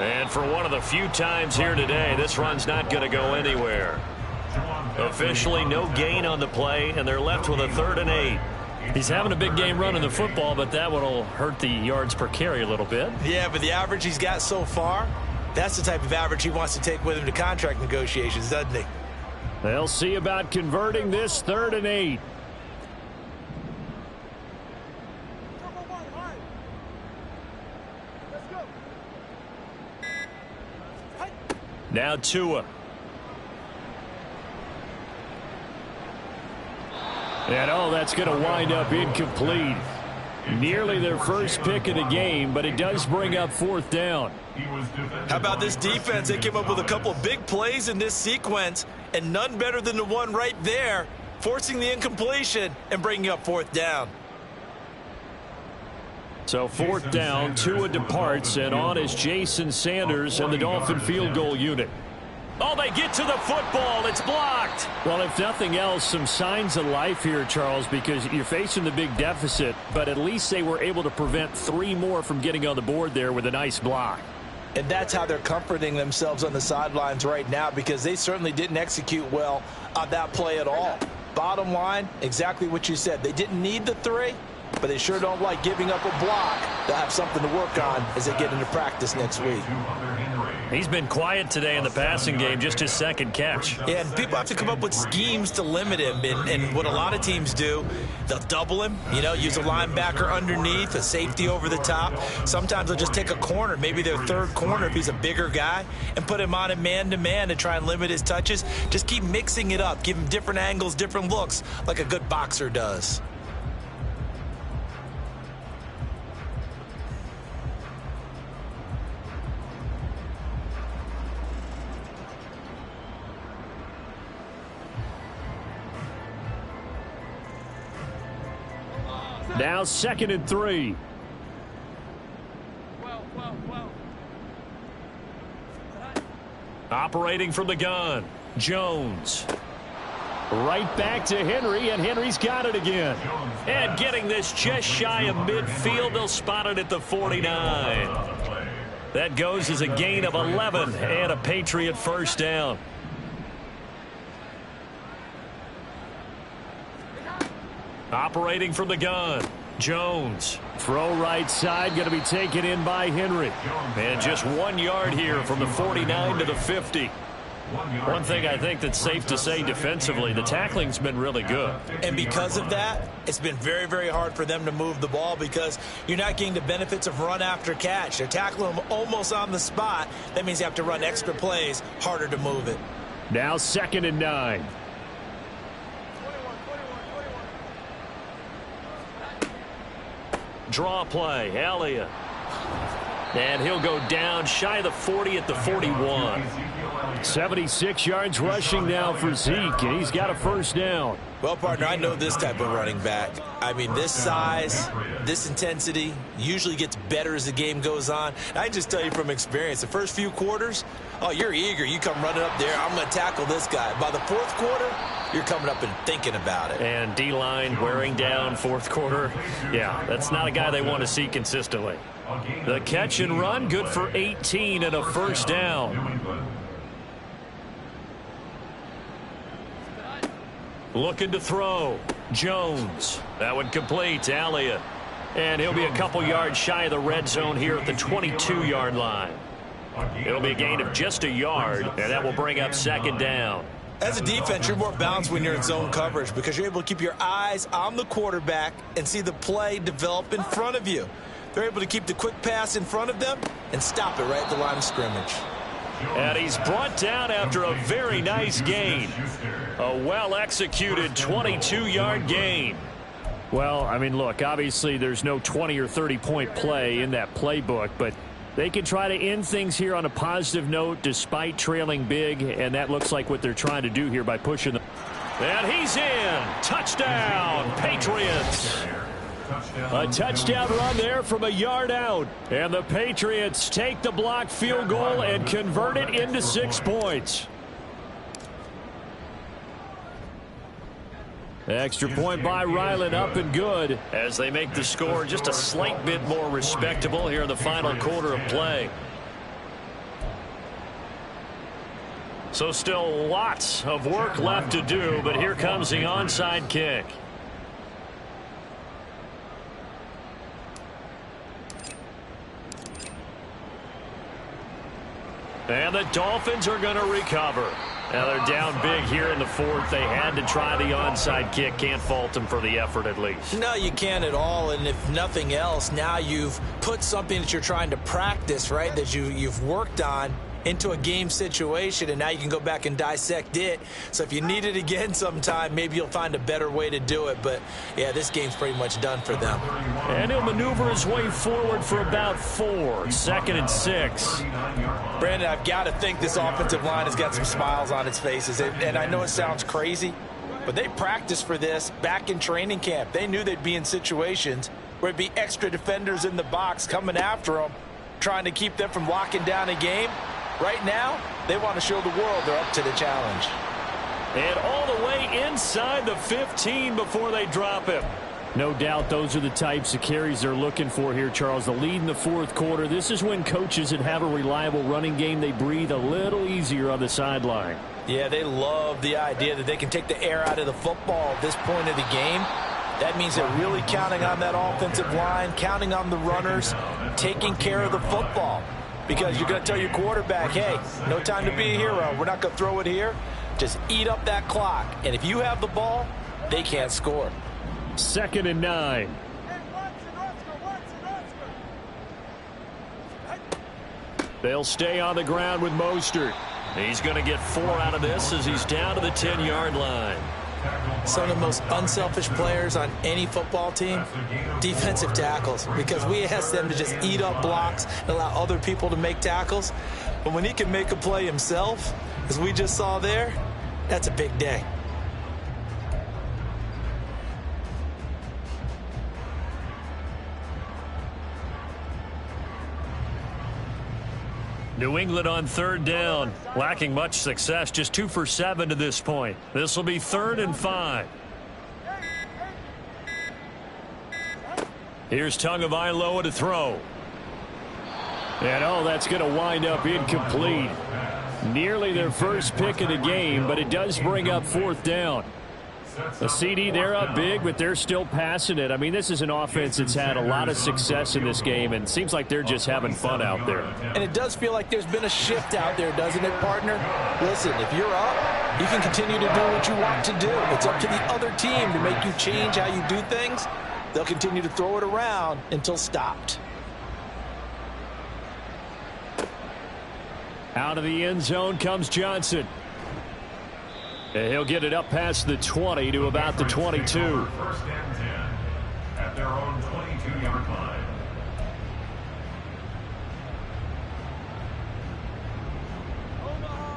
And for one of the few times here today, this run's not going to go anywhere. Officially no gain on the play, and they're left with a 3rd and 8. He's having a big game running the football, but that one will hurt the yards per carry a little bit. Yeah, but the average he's got so far, that's the type of average he wants to take with him to contract negotiations, doesn't he? They'll see about converting this 3rd and 8. Now Tua. And that's going to wind up incomplete. Nearly their first pick of the game, but it does bring up fourth down. How about this defense? They came up with a couple of big plays in this sequence, and none better than the one right there, forcing the incompletion and bringing up fourth down. So fourth down, Tua departs, and on is Jason Sanders and the Dolphin field goal unit. Oh, they get to the football. It's blocked. Well, if nothing else, some signs of life here, Charles, because you're facing the big deficit, but at least they were able to prevent 3 more from getting on the board there with a nice block. And that's how they're comforting themselves on the sidelines right now, because they certainly didn't execute well on that play at all. Bottom line, exactly what you said. They didn't need the 3, but they sure don't like giving up a block. They'll have something to work on as they get into practice next week. He's been quiet today in the passing game, just his second catch. Yeah, and people have to come up with schemes to limit him. And what a lot of teams do, they'll double him, use a linebacker underneath, a safety over the top. Sometimes they'll just take a corner, maybe their third corner if he's a bigger guy, and put him on a man-to-man to try and limit his touches. Just keep mixing it up. Give him different angles, different looks, like a good boxer does. Now 2nd and 3. Operating from the gun, Jones. Right back to Henry, and Henry's got it again. And getting this just shy of midfield, they'll spot it at the 49. That goes as a gain of 11 and a Patriot first down. Operating from the gun, Jones. Throw right side, going to be taken in by Henry. And just 1 yard here from the 49 to the 50. One thing I think that's safe to say defensively, the tackling's been really good. And because of that, it's been very, very hard for them to move the ball because you're not getting the benefits of run after catch. They're tackling them almost on the spot. That means you have to run extra plays, harder to move it. Now 2nd and 9. Draw play, Elliott. And he'll go down shy of the 40 at the 41. 76 yards rushing now for Zeke, and he's got a first down. Well, partner, I know this type of running back. I mean, this size, this intensity usually gets better as the game goes on. I can just tell you from experience, the first few quarters, oh, you're eager. You come running up there, I'm going to tackle this guy. By the fourth quarter, you're coming up and thinking about it. And D-line wearing down fourth quarter. Yeah, that's not a guy they want to see consistently. The catch and run, good for 18 and a first down. Looking to throw, Jones. That would complete Elliott. And he'll be a couple yards shy of the red zone here at the 22-yard line. It'll be a gain of just a yard, and that will bring up 2nd down. As a defense, you're more balanced when you're in zone coverage because you're able to keep your eyes on the quarterback and see the play develop in front of you. They're able to keep the quick pass in front of them and stop it right at the line of scrimmage. And he's brought down after a very nice gain. A well-executed 22-yard gain. Well, I mean, look, obviously there's no 20 or 30-point play in that playbook, but they can try to end things here on a positive note despite trailing big, and that looks like what they're trying to do here by pushing them. And he's in. Touchdown, Patriots. A touchdown run there from a yard out. And the Patriots take the blocked field goal and convert it into 6 points. Extra point by Ryland, up and good. As they make the score just a slight bit more respectable here in the final quarter of play. So still lots of work left to do, but here comes the onside kick. And the Dolphins are going to recover. Now they're down big here in the fourth. They had to try the onside kick. Can't fault them for the effort at least. No, you can't at all. And if nothing else, now you've put something that you're trying to practice, right, that you've worked on into a game situation, and now you can go back and dissect it. So if you need it again sometime, maybe you'll find a better way to do it. But, yeah, this game's pretty much done for them. And he'll maneuver his way forward for about 4. 2nd and 6. Brandon, I've got to think this offensive line has got some smiles on its faces. And I know it sounds crazy, but they practiced for this back in training camp. They knew they'd be in situations where it'd be extra defenders in the box coming after them, trying to keep them from locking down a game. Right now, they want to show the world they're up to the challenge. And all the way inside the 15 before they drop him. No doubt those are the types of carries they're looking for here, Charles. The lead in the 4th quarter. This is when coaches that have a reliable running game, they breathe a little easier on the sideline. Yeah, they love the idea that they can take the air out of the football at this point of the game. That means they're really counting on that offensive line, counting on the runners, taking care of the football. Because you're going to tell your quarterback, hey, no time to be a hero. We're not going to throw it here. Just eat up that clock. And if you have the ball, they can't score. 2nd and 9. They'll stay on the ground with Mostert. He's going to get 4 out of this as he's down to the 10-yard line. Some of the most unselfish players on any football team, defensive tackles, because we ask them to just eat up blocks and allow other people to make tackles. But when he can make a play himself, as we just saw there, that's a big day. New England on 3rd down, lacking much success, just 2 for 7 to this point. This will be 3rd and 5. Here's Tagovailoa to throw. And, oh, that's going to wind up incomplete. Nearly their first pick of the game, but it does bring up 4th down. A CD, they're up big, but they're still passing it. I mean, this is an offense that's had a lot of success in this game, and it seems like they're just having fun out there. And it does feel like there's been a shift out there, doesn't it, partner? Listen, if you're up, you can continue to do what you want to do. It's up to the other team to make you change how you do things. They'll continue to throw it around until stopped. Out of the end zone comes Johnson. And he'll get it up past the 20 to about the 22. 1st and 10 at their own 22-yard line.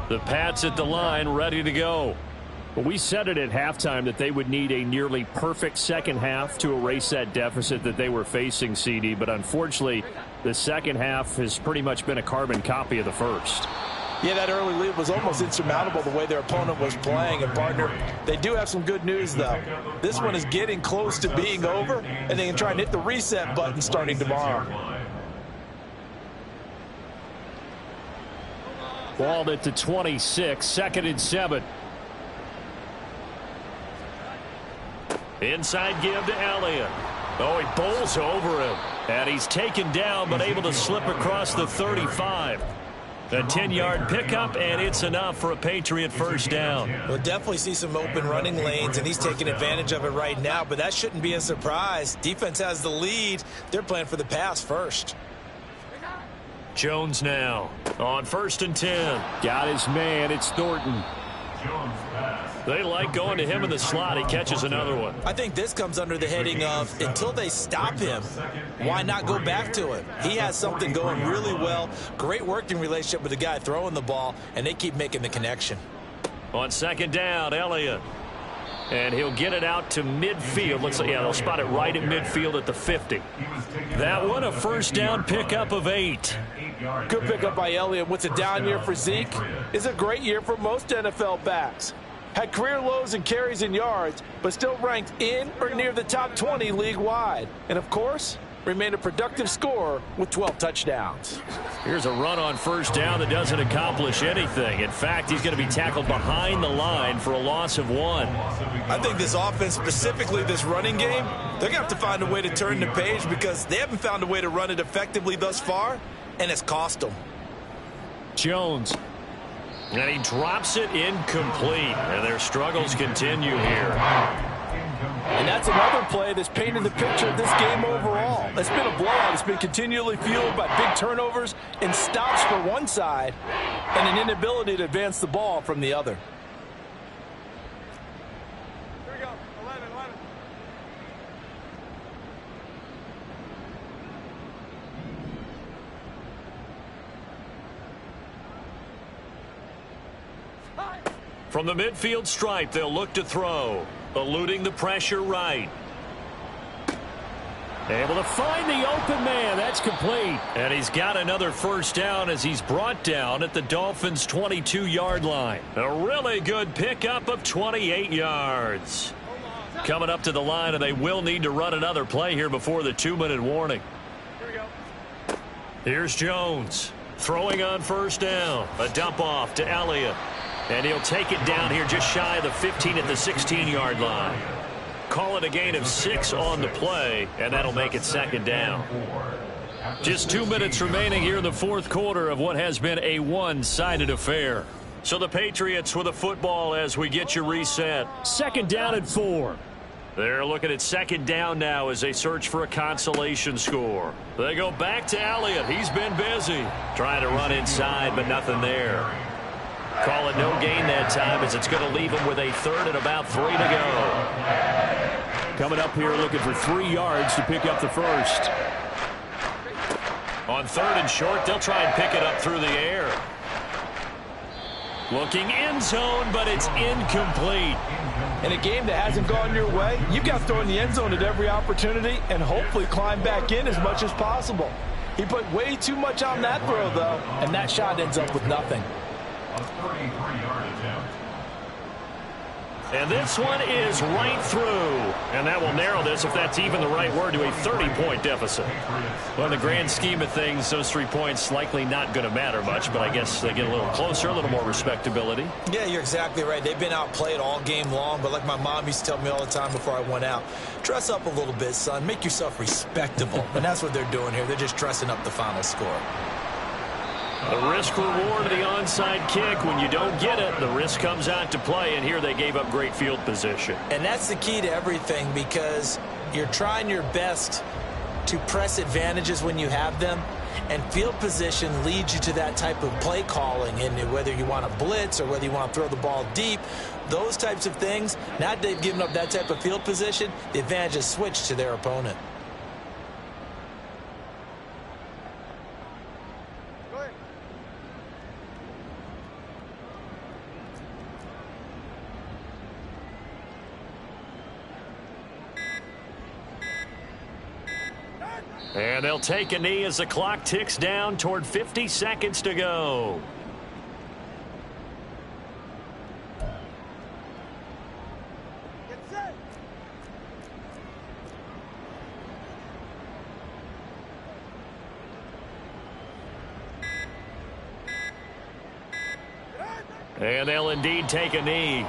The Pats at the line, ready to go. Well, we said it at halftime that they would need a nearly perfect second half to erase that deficit that they were facing, CD. But unfortunately, the second half has pretty much been a carbon copy of the first. Yeah, that early lead was almost insurmountable the way their opponent was playing. And, partner, they do have some good news, though. This one is getting close to being over, and they can try and hit the reset button starting tomorrow. Balled at the 26, 2nd and 7. Inside give to Elliott. Oh, he bowls over him. And he's taken down, but able to slip across the 35. A 10-yard pickup, and it's enough for a Patriot 1st down. We'll definitely see some open running lanes, and he's taking advantage of it right now, but that shouldn't be a surprise. Defense has the lead. They're playing for the pass first. Jones now on 1st and 10. Got his man. It's Thornton. Jones pass. They like going to him in the slot. He catches another one. I think this comes under the heading of until they stop him, why not go back to him? He has something going really well. Great working relationship with the guy throwing the ball, and they keep making the connection. On 2nd down, Elliott. And he'll get it out to midfield. Looks like, yeah, they'll spot it right at midfield at the 50. That one, a 1st down pickup of 8. Good pickup by Elliott. What's a down year for Zeke? Is a great year for most NFL backs. Had career lows in carries and yards, but still ranked in or near the top 20 league-wide. And, of course, remained a productive scorer with 12 touchdowns. Here's a run on 1st down that doesn't accomplish anything. In fact, he's going to be tackled behind the line for a loss of 1. I think this offense, specifically this running game, they're going to have to find a way to turn the page because they haven't found a way to run it effectively thus far, and it's cost them. Jones. And he drops it incomplete. And their struggles continue here. And that's another play that's painted the picture of this game overall. It's been a blowout. It's been continually fueled by big turnovers and stops for one side and an inability to advance the ball from the other. Here we go. 11. From the midfield stripe, they'll look to throw. Eluding the pressure right. Able to find the open man. That's complete. And he's got another first down as he's brought down at the Dolphins' 22-yard line. A really good pickup of 28 yards. Coming up to the line, and they will need to run another play here before the 2-minute warning. Here we go. Here's Jones. Throwing on first down. A dump off to Elliott. And he'll take it down here just shy of the 15 at the 16-yard line. Call it a gain of 6 on the play, and that'll make it second down. Just 2 minutes remaining here in the fourth quarter of what has been a one-sided affair. So the Patriots with a football as we get you reset. Second down and 4. They're looking at second down now as they search for a consolation score. They go back to Elliott. He's been busy. Trying to run inside, but nothing there. Call it no gain that time as it's going to leave him with a third and about 3 to go. Coming up here looking for 3 yards to pick up the first. On third and short, they'll try and pick it up through the air. Looking end zone, but it's incomplete. In a game that hasn't gone your way, you've got to throw in the end zone at every opportunity and hopefully climb back in as much as possible. He put way too much on that throw, though, and that shot ends up with nothing. A 33-yard attempt. And this one is right through. And that will narrow this, if that's even the right word, to a 30-point deficit. Well, in the grand scheme of things, those 3 points likely not going to matter much, but I guess they get a little closer, a little more respectability. Yeah, you're exactly right. They've been outplayed all game long, but like my mom used to tell me all the time before I went out, dress up a little bit, son. Make yourself respectable. And that's what they're doing here. They're just dressing up the final score. The risk-reward of the onside kick. When you don't get it, the risk comes out to play, and here they gave up great field position. And that's the key to everything, because you're trying your best to press advantages when you have them, and field position leads you to that type of play calling, and whether you want to blitz or whether you want to throw the ball deep, those types of things. Now that they've given up that type of field position, the advantage is switched to their opponent. And they'll take a knee as the clock ticks down toward 50 seconds to go. Get set. And they'll indeed take a knee.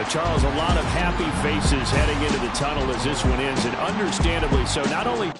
Charles, a lot of happy faces heading into the tunnel as this one ends, and understandably so. Not only